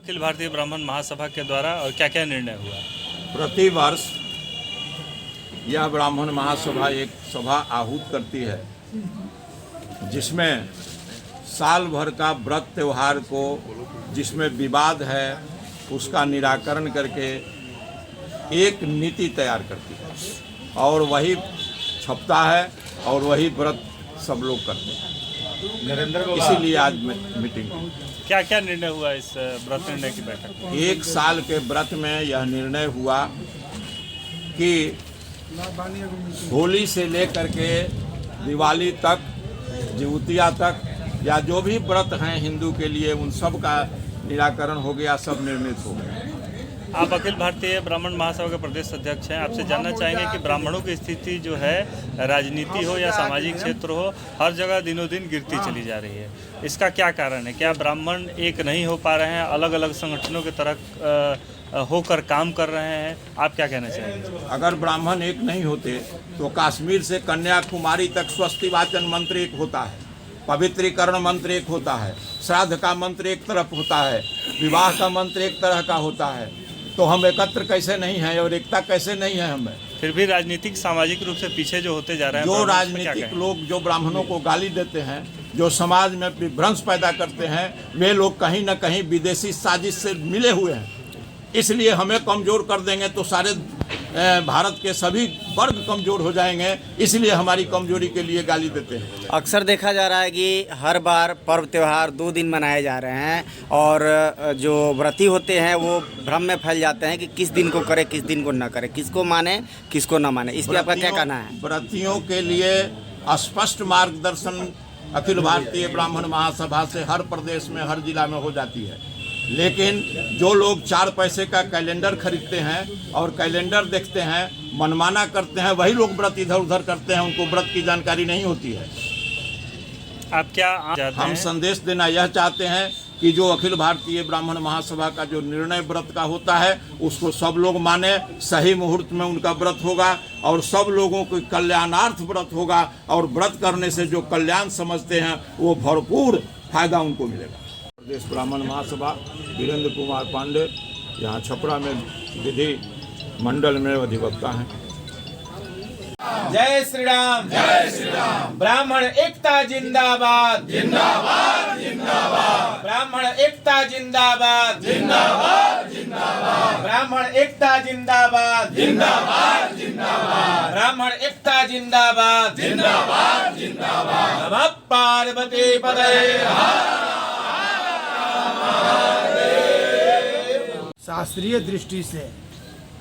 अखिल भारतीय ब्राह्मण महासभा के द्वारा और क्या क्या निर्णय हुआ? प्रति वर्ष यह ब्राह्मण महासभा एक सभा आहूत करती है जिसमें साल भर का व्रत त्यौहार को जिसमें विवाद है उसका निराकरण करके एक नीति तैयार करती है और वही छपता है और वही व्रत सब लोग करते हैं। इसीलिए आज मीटिंग क्या क्या निर्णय हुआ इस व्रत निर्णय की बैठक में? एक साल के व्रत में यह निर्णय हुआ कि होली से लेकर के दिवाली तक, जिउतिया तक या जो भी व्रत हैं हिंदू के लिए उन सब का निराकरण हो गया, सब निर्णित हो गया। आप अखिल भारतीय ब्राह्मण महासभा के प्रदेश अध्यक्ष हैं। आपसे जानना चाहेंगे कि ब्राह्मणों की स्थिति जो है, राजनीति हो या सामाजिक क्षेत्र हो, हर जगह दिनों दिन गिरती चली जा रही है। इसका क्या कारण है? क्या ब्राह्मण एक नहीं हो पा रहे हैं, अलग अलग संगठनों की तरह होकर काम कर रहे हैं? आप क्या कहना चाहेंगे? अगर ब्राह्मण एक नहीं होते तो कश्मीर से कन्याकुमारी तक स्वस्ति वाचन मंत्र एक होता है, पवित्रीकरण मंत्र एक होता है, श्राद्ध का मंत्र एक तरफ होता है, विवाह का मंत्र एक तरह का होता है, तो हम एकत्र कैसे नहीं हैं और एकता कैसे नहीं है हमें? फिर भी राजनीतिक सामाजिक रूप से पीछे जो होते जा रहे हैं, जो राजनीतिक लोग जो ब्राह्मणों को गाली देते हैं, जो समाज में विभ्रंश पैदा करते हैं, वे लोग कहीं न कहीं विदेशी साजिश से मिले हुए हैं। इसलिए हमें कमज़ोर कर देंगे तो सारे भारत के सभी वर्ग कमज़ोर हो जाएंगे, इसलिए हमारी कमजोरी के लिए गाली देते हैं। अक्सर देखा जा रहा है कि हर बार पर्व त्यौहार 2 दिन मनाए जा रहे हैं और जो व्रती होते हैं वो भ्रम में फैल जाते हैं कि किस दिन को करे किस दिन को न करे, किसको माने किसको न माने। इस पर आपका क्या कहना है? व्रतियों के लिए स्पष्ट मार्गदर्शन अखिल भारतीय ब्राह्मण महासभा से हर प्रदेश में, हर जिला में हो जाती है, लेकिन जो लोग 4 पैसे का कैलेंडर खरीदते हैं और कैलेंडर देखते हैं, मनमाना करते हैं, वही लोग व्रत इधर उधर करते हैं, उनको व्रत की जानकारी नहीं होती है। आप क्या हम संदेश देना यह चाहते हैं कि जो अखिल भारतीय ब्राह्मण महासभा का जो निर्णय व्रत का होता है उसको सब लोग माने, सही मुहूर्त में उनका व्रत होगा और सब लोगों को कल्याणार्थ व्रत होगा और व्रत करने से जो कल्याण समझते हैं वो भरपूर फायदा उनको मिलेगा। प्रदेश ब्राह्मण महासभा वीरेंद्र कुमार पांडे, यहाँ छपरा में विधि मंडल में अधिवक्ता हैं। जय श्री राम, जय श्री राम। ब्राह्मण एकता जिंदाबाद, जिंदाबाद जिंदाबाद। ब्राह्मण एकता जिंदाबाद, जिंदाबाद जिंदाबाद। ब्राह्मण एकता जिंदाबाद, जिंदाबाद जिंदाबाद। ब्राह्मण एकता जिंदाबाद, जिंदाबाद जिंदाबाद। नमः पार्वती पतये। शास्त्रीय दृष्टि से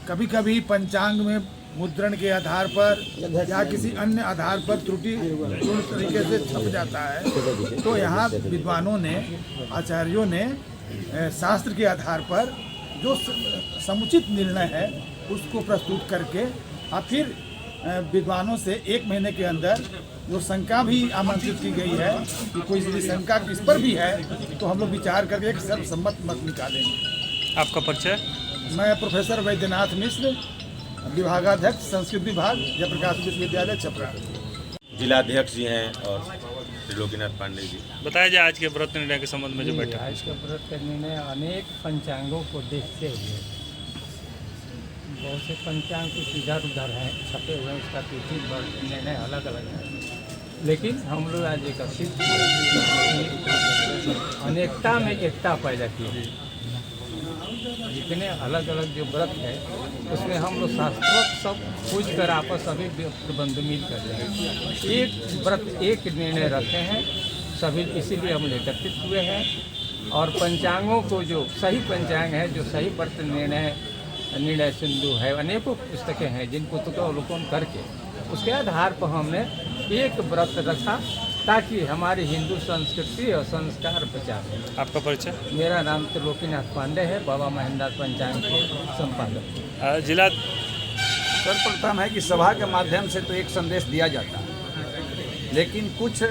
कभी कभी पंचांग में मुद्रण के आधार पर या किसी अन्य आधार पर त्रुटिपूर्ण तरीके से छप जाता है, तो यहाँ विद्वानों ने, आचार्यों ने शास्त्र के आधार पर जो समुचित निर्णय है उसको प्रस्तुत करके और फिर विद्वानों से 1 महीने के अंदर जो शंका भी आमंत्रित की गई है कि कोई यदि शंका किस पर भी है तो हम लोग विचार करके एक सर्वसम्मत मत निकालेंगे। आपका परिचय? मैं प्रोफेसर वैद्यनाथ मिश्र, विभागाध्यक्ष संस्कृत विभाग, जयप्रकाश विश्वविद्यालय छपरा। जिलाध्यक्ष जी हैं और त्रिलोकीनाथ पांडे जी। बताया जाए आज के व्रत निर्णय के संबंध में जो बैठक है। आज के व्रत का निर्णय अनेक पंचांगों को देखते हुए, बहुत से पंचांग कुछ इधर उधर हैं, छपे हुए, उसका तिथि निर्णय अलग अलग है, लेकिन हम लोग आज एकत्रित अनेकता में एकता पैदा की। जितने अलग अलग जो व्रत है उसमें हम लोग शास्त्रोक्त सब पूछ कर आपस सभी प्रबंध मिल कर रहे हैं। एक व्रत एक निर्णय रखे हैं सभी, इसीलिए हम एकत्रित हुए हैं। और पंचांगों को जो सही पंचांग है, जो सही व्रत निर्णय सिंधु है, अनेकों पुस्तकें हैं जिन पुस्तकों का अवलोकन करके उसके आधार पर हमने एक व्रत रखा ताकि हमारी हिंदू संस्कृति और संस्कार प्रचार हो। आपका परिचय? मेरा नाम त्रिलोकीनाथ पांडे है, बाबा महेंद्र पंचांग के संपादक। जिला सर्वप्रथम है कि सभा के माध्यम से तो एक संदेश दिया जाता है, लेकिन कुछ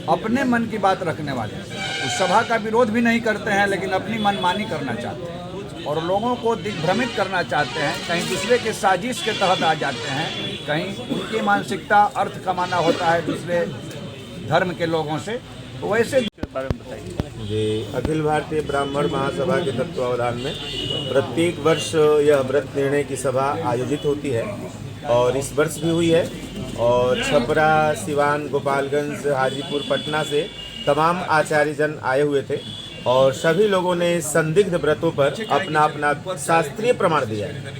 अपने मन की बात रखने वाले उस सभा का विरोध भी नहीं करते हैं, लेकिन अपनी मनमानी करना चाहते हैं और लोगों को दिग्भ्रमित करना चाहते हैं। कहीं दूसरे के साजिश के तहत आ जाते हैं, कहीं उनकी मानसिकता अर्थ कमाना होता है दूसरे धर्म के लोगों से, तो वैसे बारे में बताइए। जी, अखिल भारतीय ब्राह्मण महासभा के तत्वावधान में प्रत्येक वर्ष यह व्रत निर्णय की सभा आयोजित होती है और इस वर्ष भी हुई है। और छपरा, सिवान, गोपालगंज, हाजीपुर, पटना से तमाम आचार्यजन आए हुए थे और सभी लोगों ने संदिग्ध व्रतों पर अपना अपना शास्त्रीय प्रमाण दिया है।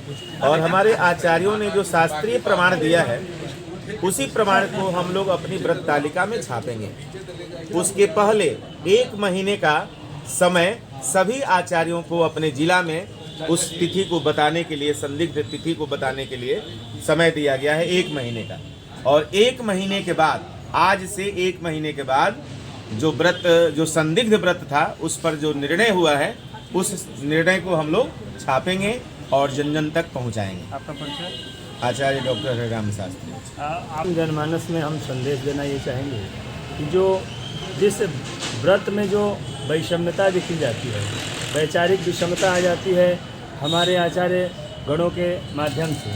और हमारे आचार्यों ने जो शास्त्रीय प्रमाण दिया है उसी प्रमाण को हम लोग अपनी व्रत तालिका में छापेंगे। उसके पहले 1 महीने का समय सभी आचार्यों को अपने जिला में उस तिथि को बताने के लिए, संदिग्ध तिथि को बताने के लिए समय दिया गया है 1 महीने का। और 1 महीने के बाद, आज से 1 महीने के बाद जो संदिग्ध व्रत था उस पर जो निर्णय हुआ है उस निर्णय को हम लोग छापेंगे और जन जन तक पहुंचाएंगे। आपका परिचय? आचार्य डॉक्टर हरिराम शास्त्री। आप जनमानस में हम संदेश देना ये चाहेंगे कि जिस व्रत में जो वैषम्यता दिखी जाती है, वैचारिक विषमता आ जाती है, हमारे आचार्य गणों के माध्यम से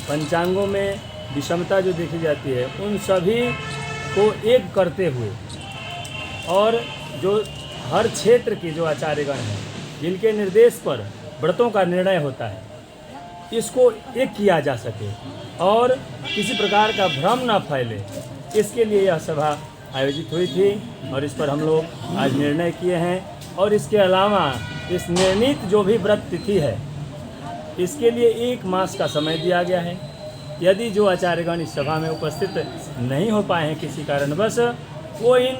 पंचांगों में विषमता जो देखी जाती है, उन सभी को एक करते हुए और जो हर क्षेत्र के जो आचार्यगण हैं जिनके निर्देश पर व्रतों का निर्णय होता है, इसको एक किया जा सके और किसी प्रकार का भ्रम न फैले, इसके लिए यह सभा आयोजित हुई थी और इस पर हम लोग आज निर्णय किए हैं। और इसके अलावा इस निर्णीत जो भी व्रत तिथि है इसके लिए 1 मास का समय दिया गया है। यदि जो आचार्यगण इस सभा में उपस्थित नहीं हो पाए हैं किसी कारणवश, वो इन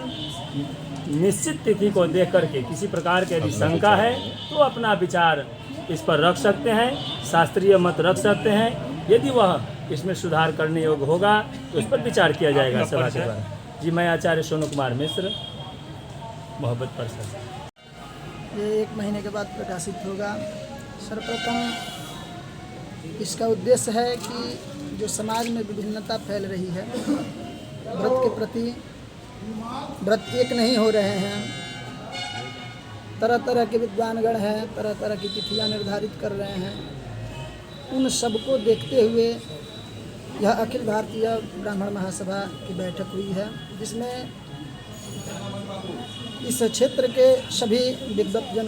निश्चित तिथि को देख करके किसी प्रकार की यदि शंका है तो अपना विचार इस पर रख सकते हैं, शास्त्रीय मत रख सकते हैं। यदि वह इसमें सुधार करने योग्य होगा तो उस पर विचार किया जाएगा सभा के द्वारा। जी, मैं आचार्य सोनू कुमार मिश्र, मोहब्बत परिषद। ये 1 महीने के बाद प्रकाशित होगा। सर्वप्रथम इसका उद्देश्य है कि जो समाज में विभिन्नता फैल रही है, व्रत के प्रति व्रत एक नहीं हो रहे हैं, तरह तरह के विद्वानगण हैं, तरह तरह की तिथियां निर्धारित कर रहे हैं, उन सबको देखते हुए यह अखिल भारतीय ब्राह्मण महासभा की बैठक हुई है, जिसमें इस क्षेत्र के सभी विद्वत जन